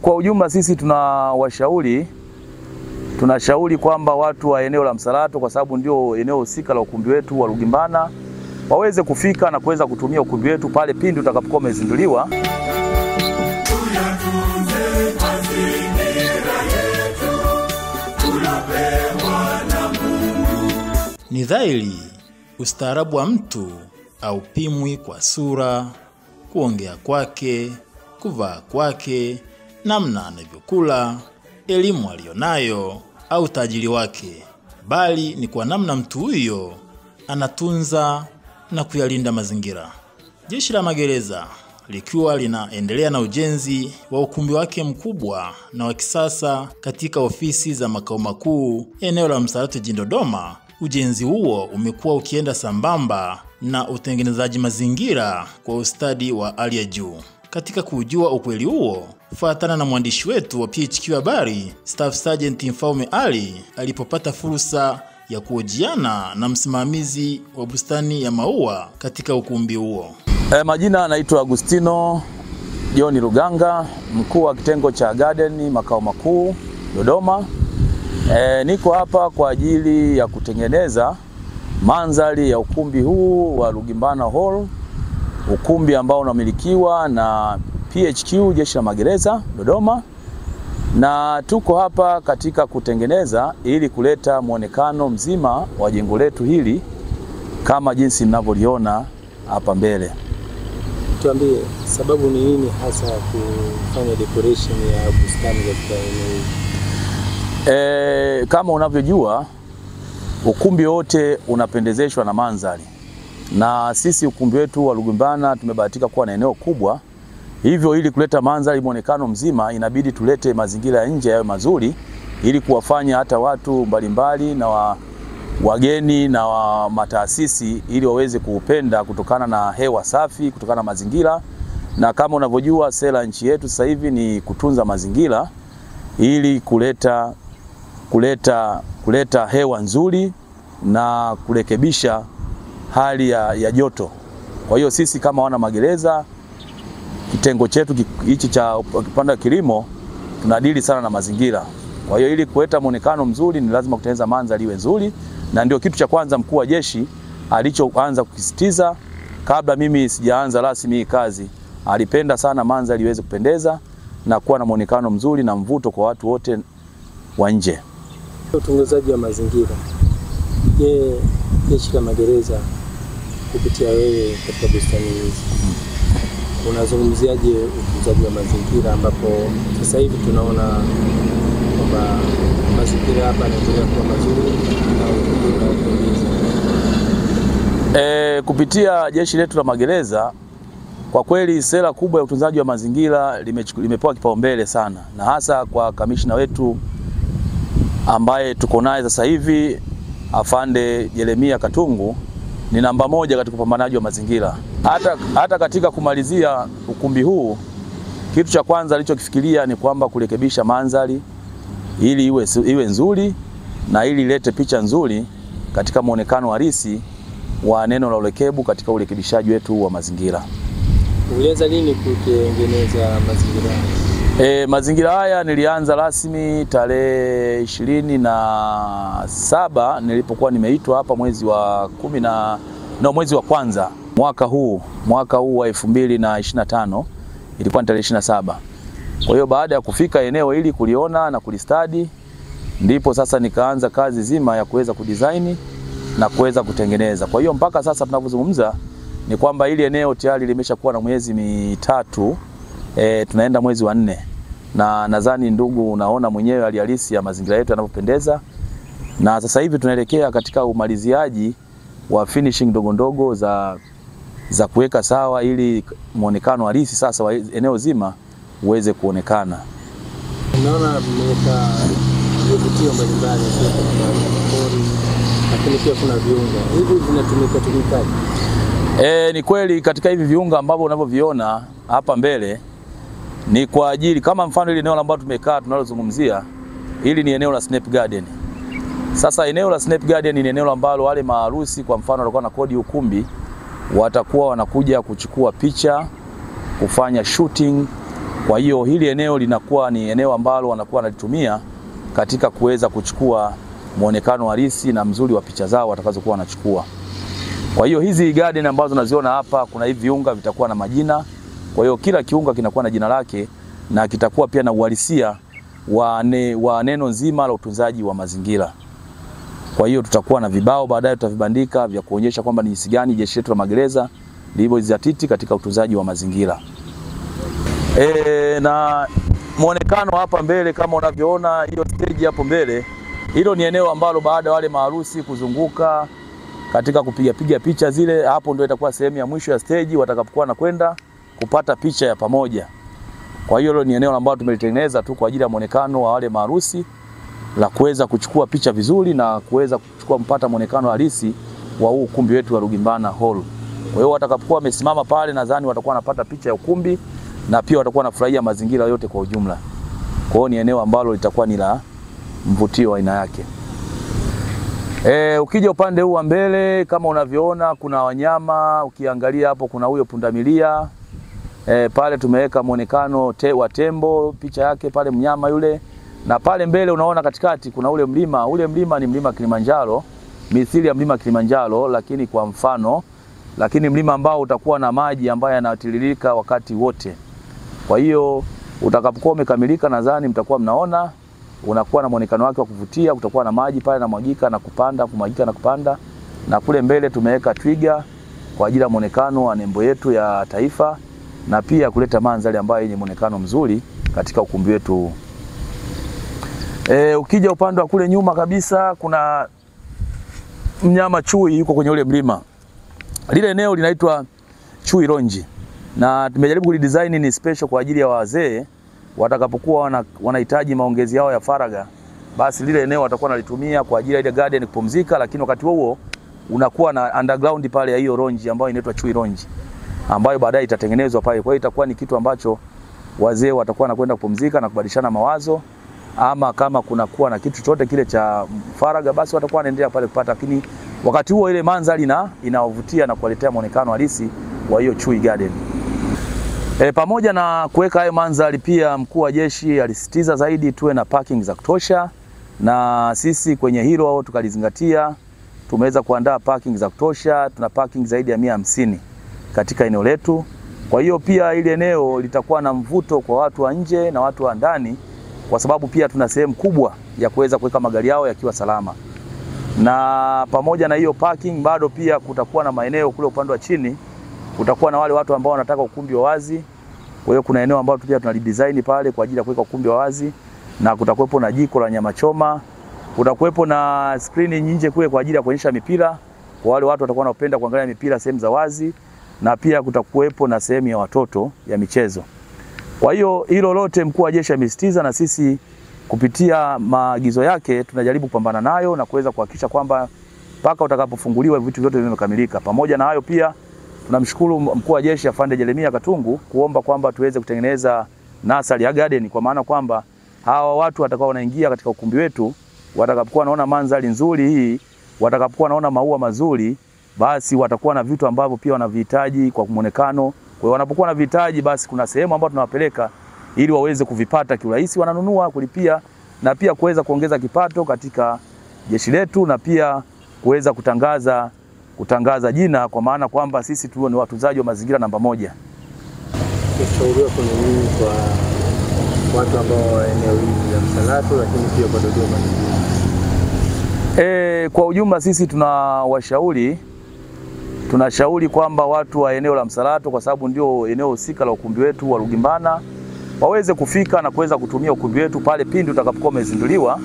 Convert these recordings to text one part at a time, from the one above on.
Kwa ujumla sisi tunashauri kwamba watu wa eneo la Msalato, kwa sababu ndio eneo husika la ukumbi wetu wa Lugimbana, waweze kufika na kuweza kutumia ukumbi wetu pale pindi utakapokuwa umezinduliwa. Ni dhahiri ustaarabu wa mtu haupimwi kwa sura, kuongea kwake, kuvaa kwake, namna anavyokula, elimu alionayo au tajiri wake, bali ni kwa namna mtu huyo anatunza na kuyalinda mazingira. Jeshi la Magereza likiwa linaendelea na ujenzi wa ukumbi wake mkubwa na wa kisasa katika ofisi za makao makuu eneo la Msalato jijini Dodoma. Ujenzi huo umekuwa ukienda sambamba na utengenezaji mazingira kwa ustadi wa hali ya juu. Katika kujua ukweli huo, fuatana na mwandishi wetu wa PHQ Habari, Staff Sergeant Mfaume Ali, alipopata fursa ya kuhojiana na msimamizi wa bustani ya maua katika ukumbi huo. Majina anaitwa Agustino John Ruganga, mkuu wa kitengo cha garden makao makuu Dodoma. Niko hapa kwa ajili ya kutengeneza mandhari ya ukumbi huu wa Lugimbana Hall, ukumbi ambao unamilikiwa na PHQ Jeshi la Magereza Dodoma, na tuko hapa katika kutengeneza ili kuleta muonekano mzima wa jengo letu hili kama jinsi mnavyoliona hapa mbele. Tuambie sababu ni nini hasa kufanya decoration ya bustani katika eneo hili? Kama unavyojua, ukumbi wote unapendezeshwa na mandhari, na sisi ukumbi wetu wa Lugimbana tumebahatika kuwa na eneo kubwa. Hivyo ili kuleta mandhari muonekano mzima, inabidi tulete mazingira ya nje yawe mazuri ili kuwafanya hata watu mbalimbali na wageni na mataasisi ili waweze kuupenda kutokana na hewa safi, kutokana na mazingira. Na kama unavyojua, sera nchi yetu sasa hivi ni kutunza mazingira ili kuleta hewa nzuri na kurekebisha hali ya joto. Kwa hiyo sisi kama wana magereza, kitengo chetu hichi cha upande wa kilimo, tunadili sana na mazingira. Kwa hiyo ili kuleta muonekano mzuri ni lazima kutengeneza mandhari iwe nzuri, na ndio kitu cha kwanza mkuu wa jeshi alichoanza kukisitiza kabla mimi sijaanza rasmi hii kazi. Alipenda sana mandhari iweze kupendeza na kuwa na muonekano mzuri na mvuto kwa watu wote wa nje. Utunzaji wa mazingira. Je, Jeshi la Magereza kupitia wewe katika bustani hizi, unazungumziaje utunzaji wa mazingira, ambapo sasa hivi tunaona kwamba mazingira hapa yanaendelea kuwa mazuri na kupitia jeshi letu la magereza, kwa kweli sera kubwa ya utunzaji wa mazingira limepewa kipaumbele sana, na hasa kwa kamishna wetu ambaye tuko naye sasa hivi, Afande Jeremia Katungu, ni namba 1 katika upambanaji wa mazingira. Hata katika kumalizia ukumbi huu, kitu cha kwanza alichokifikiria ni kwamba kurekebisha mandhari ili iwe nzuri na ili ilete picha nzuri katika muonekano halisi wa neno la urekebu katika urekebishaji wetu wa mazingira. Ulianza lini kutengeneza mazingira? Mazingira haya nilianza rasmi tarehe 27 nilipokuwa nimeitwa hapa mwezi wa kwanza mwaka huu wa 2025, ilikuwa ni tarehe 27. Kwa hiyo baada ya kufika eneo hili kuliona na kulistadi, ndipo sasa nikaanza kazi zima ya kuweza kudesign na kuweza kutengeneza. Kwa hiyo mpaka sasa tunavyozungumza ni kwamba hili eneo tayari limeshakuwa na miezi 3, tunaenda mwezi wa 4. Na nadhani ndugu, unaona mwenyewe hali halisi ya mazingira yetu yanapopendeza. Na sasa hivi tunaelekea katika umaliziaji wa finishing ndogo za kuweka sawa ili muonekano halisi sasa wa eneo zima uweze kuonekana. Unaona mmeweka vivutio mbalimbali, lakini pia kuna viunga. Hivi vinatumika? Ni kweli katika hivi viunga ambavyo unavyoviona hapa mbele ni kwa ajili, kama mfano ile eneo ambalo tumekaa tunalozungumzia, hili ni eneo la Snap Garden. Sasa eneo la Snap Garden ni eneo ambalo wale maharusi kwa mfano watakuwa na kodi ukumbi, watakuwa wanakuja kuchukua picha, kufanya shooting Kwa hiyo hili eneo linakuwa ni eneo ambalo wanakuwa wanalitumia katika kuweza kuchukua muonekano halisi na mzuri wa picha zao watakazokuwa wanachukua. Kwa hiyo hizi garden ambazo unaziona hapa, kuna hivi viunga vitakuwa na majina. Kwa hiyo kila kiunga kinakuwa na jina lake na kitakuwa pia na uhalisia wa neno nzima la utunzaji wa mazingira. Kwa hiyo tutakuwa na vibao baadaye tutavibandika vya kuonyesha kwamba ni jinsi gani jeshi letu la magereza lilivyojizatiti katika utunzaji wa mazingira. Na muonekano hapa mbele kama unavyoona hiyo stage hapo mbele, hilo ni eneo ambalo baada wale maharusi kuzunguka katika kupiga picha zile, hapo ndio itakuwa sehemu ya mwisho ya stage watakapokuwa na kwenda kupata picha ya pamoja. Kwa hiyo hilo ni eneo ambalo tumelitengeneza tu kwa ajili ya muonekano wa wale maharusi la kuweza kuchukua picha vizuri na kuweza mpata muonekano halisi wa huu ukumbi wetu wa Rugimbana Hall. Kwa hiyo watakapokuwa wamesimama pale, nadhani watakuwa wanapata picha ya ukumbi na pia watakuwa wanafurahia mazingira yote kwa ujumla. Kwa hiyo ni eneo ambalo litakuwa ni la mvutio wa aina yake. Ukija upande huu wa mbele kama unavyoona kuna wanyama, ukiangalia hapo kuna huyo pundamilia. Pale tumeweka muonekano wa tembo, picha yake pale mnyama yule. Na pale mbele unaona katikati kuna ule mlima ni mlima Kilimanjaro, mithili ya mlima Kilimanjaro lakini kwa mfano, lakini mlima ambao utakuwa na maji ambayo yanatiririka wakati wote. Kwa hiyo utakapokuwa umekamilika, nadhani mtakuwa mnaona unakuwa na muonekano wake wa kuvutia, kutakuwa na maji pale na mwagika na kupanda, kumwagika na kupanda. Na kule mbele tumeweka twiga kwa ajili ya muonekano wa nembo yetu ya taifa na pia kuleta mandhari ambayo yenye muonekano mzuri katika ukumbi wetu. Ukija upande wa kule nyuma kabisa kuna mnyama chui yuko kwenye ule mlima. Lile eneo linaitwa Chui Lodge. Na tumejaribu kulidesign ni special kwa ajili ya wazee watakapokuwa wanahitaji maongezi yao ya faraga. Basi lile eneo watakuwa nalitumia kwa ajili ya ile garden kupumzika, lakini wakati huo unakuwa na underground pale ya hiyo lodge ambayo inaitwa Chui Lodge, ambayo baadaye itatengenezwa pale. Kwa hiyo itakuwa ni kitu ambacho wazee watakuwa wanakwenda kupumzika na kubadilishana mawazo, ama kama kuna kuwa na kitu chochote kile cha faraga basi watakuwa wanaendelea pale kupata, lakini wakati huo ile mandhari inawavutia na kuwaletea muonekano halisi wa hiyo Chui Garden. Pamoja na kuweka hayo mandhari, pia mkuu wa jeshi alisisitiza zaidi tuwe na parking za kutosha, na sisi kwenye hilo tukalizingatia. Tumeweza kuandaa parking za kutosha, tuna parking zaidi ya 150 katika eneo letu. Kwa hiyo pia ile eneo litakuwa na mvuto kwa watu wa nje na watu wa ndani, kwa sababu pia tuna sehemu kubwa ya kuweza kuweka magari yao yakiwa salama. Na pamoja na hiyo parking, bado pia kutakuwa na maeneo kule upande wa chini, kutakuwa na wale watu ambao wanataka ukumbi wa wazi. Kwa hiyo kuna eneo ambalo pia tunalidesign pale kwa ajili ya kuweka ukumbi wa wazi, na kutakuwepo na jiko la nyama choma, kutakuwepo na screen nje kule kwa ajili ya kuonyesha mipira kwa wale watu watakuwa wanapenda kuangalia mipira sehemu za wazi, na pia kutakuwepo na sehemu ya watoto ya michezo. Kwa hiyo hilo lote mkuu wa jeshi amesisitiza, na sisi kupitia maagizo yake tunajaribu kupambana nayo na kuweza kuhakikisha kwamba mpaka utakapofunguliwa vitu vyote vimekamilika. Pamoja na hayo pia tunamshukuru mkuu wa jeshi Afande Jeremia Katungu kuomba kwamba tuweze kutengeneza nursery ya garden, kwa maana kwamba hawa watu watakao wanaingia katika ukumbi wetu watakapokuwa wanaona mandhari nzuri hii, watakapokuwa wanaona maua mazuri, basi watakuwa na vitu ambavyo pia wanavihitaji kwa muonekano. Kwa hiyo wanapokuwa na vihitaji, basi kuna sehemu ambayo tunawapeleka ili waweze kuvipata kiurahisi, wananunua, kulipia, na pia kuweza kuongeza kipato katika jeshi letu, na pia kuweza kutangaza jina, kwa maana kwamba sisi tu ni watunzaji wa mazingira namba 1. Kushauriwa kuna nini kwa watu ambao eneo hili la Msalato, lakini pia kwa Dodoma? Kwa ujumla sisi tunashauri kwamba watu wa eneo la Msalato, kwa sababu ndio eneo husika la ukumbi wetu wa Rugimbana, waweze kufika na kuweza kutumia ukumbi wetu pale pindi utakapokuwa umezinduliwa,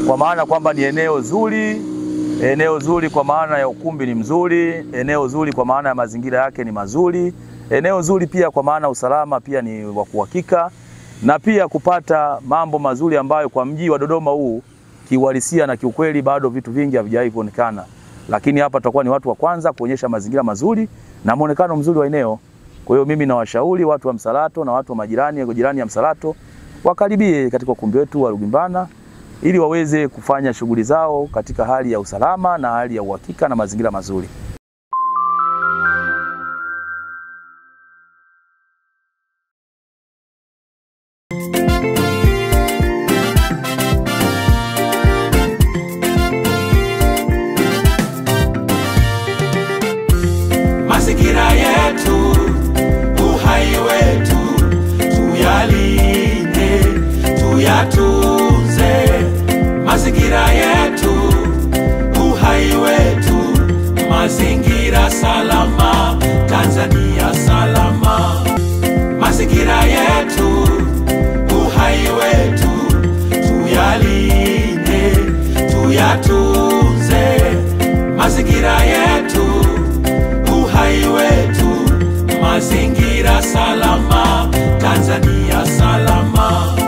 kwa maana kwamba ni eneo zuri kwa maana ya ukumbi ni mzuri, eneo zuri kwa maana ya mazingira yake ni mazuri, eneo zuri pia kwa maana usalama pia ni wa kuhakika, na pia kupata mambo mazuri ambayo kwa mji wa Dodoma huu kiuhalisia na kiukweli bado vitu vingi havijawahi kuonekana. Lakini hapa tutakuwa ni watu wa kwanza kuonyesha mazingira mazuri na muonekano mzuri wa eneo. Kwa hiyo mimi nawashauri watu wa Msalato na watu wa jirani ya Msalato wakaribie katika ukumbi wetu wa Rugimbana ili waweze kufanya shughuli zao katika hali ya usalama na hali ya uhakika na mazingira mazuri. tuyatunze mazingira yetu, uhai wetu, mazingira salama, Tanzania salama. Mazingira yetu, uhai wetu, tuyalinde, tuyatunze mazingira yetu, uhai wetu, mazingira salama, Tanzania salama.